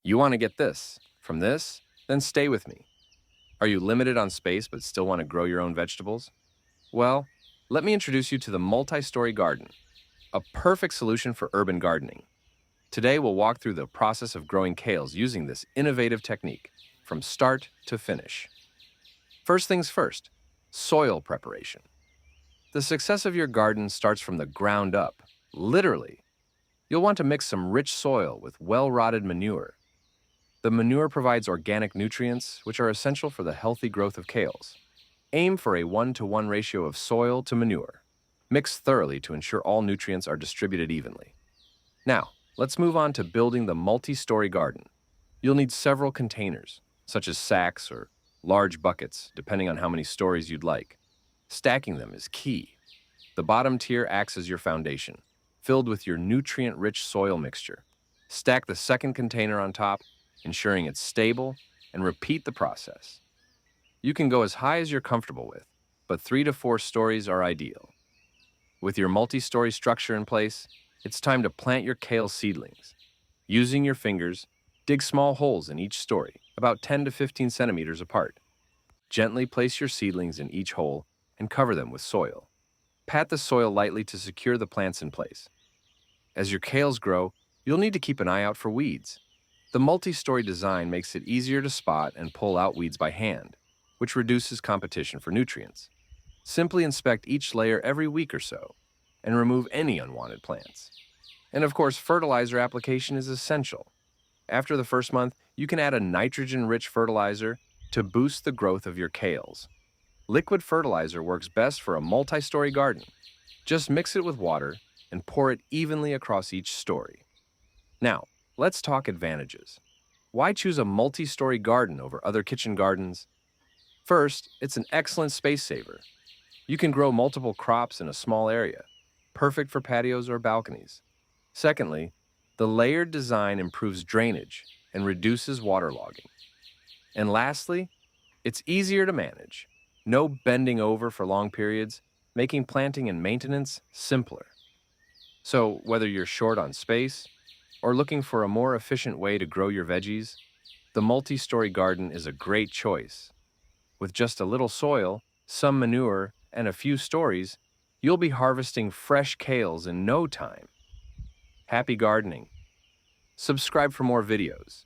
You want to get this from this? Then stay with me. Are you limited on space but still want to grow your own vegetables? Well, let me introduce you to the multi-story garden, a perfect solution for urban gardening. Today we'll walk through the process of growing kales using this innovative technique, from start to finish. First things first, soil preparation. The success of your garden starts from the ground up, literally. You'll want to mix some rich soil with well-rotted manure. The manure provides organic nutrients, which are essential for the healthy growth of kales. Aim for a 1-to-1 ratio of soil to manure. Mix thoroughly to ensure all nutrients are distributed evenly. Now, let's move on to building the multi-story garden. You'll need several containers, such as sacks or large buckets, depending on how many stories you'd like. Stacking them is key. The bottom tier acts as your foundation, filled with your nutrient-rich soil mixture. Stack the second container on top, ensuring it's stable, and repeat the process. You can go as high as you're comfortable with, but 3 to 4 stories are ideal. With your multi-story structure in place, it's time to plant your kale seedlings. Using your fingers, dig small holes in each story, about 10 to 15 centimeters apart. Gently place your seedlings in each hole and cover them with soil. Pat the soil lightly to secure the plants in place. As your kales grow, you'll need to keep an eye out for weeds. The multi-story design makes it easier to spot and pull out weeds by hand, which reduces competition for nutrients. Simply inspect each layer every week or so and remove any unwanted plants. And of course, fertilizer application is essential. After the first month, you can add a nitrogen-rich fertilizer to boost the growth of your kales. Liquid fertilizer works best for a multi-story garden. Just mix it with water and pour it evenly across each story. Now, let's talk advantages. Why choose a multi-story garden over other kitchen gardens? First, it's an excellent space saver. You can grow multiple crops in a small area, perfect for patios or balconies. Secondly, the layered design improves drainage and reduces waterlogging. And lastly, it's easier to manage. No bending over for long periods, making planting and maintenance simpler. So whether you're short on space or looking for a more efficient way to grow your veggies, the multi-story garden is a great choice. With just a little soil, some manure, and a few stories, you'll be harvesting fresh kales in no time. Happy gardening! Subscribe for more videos.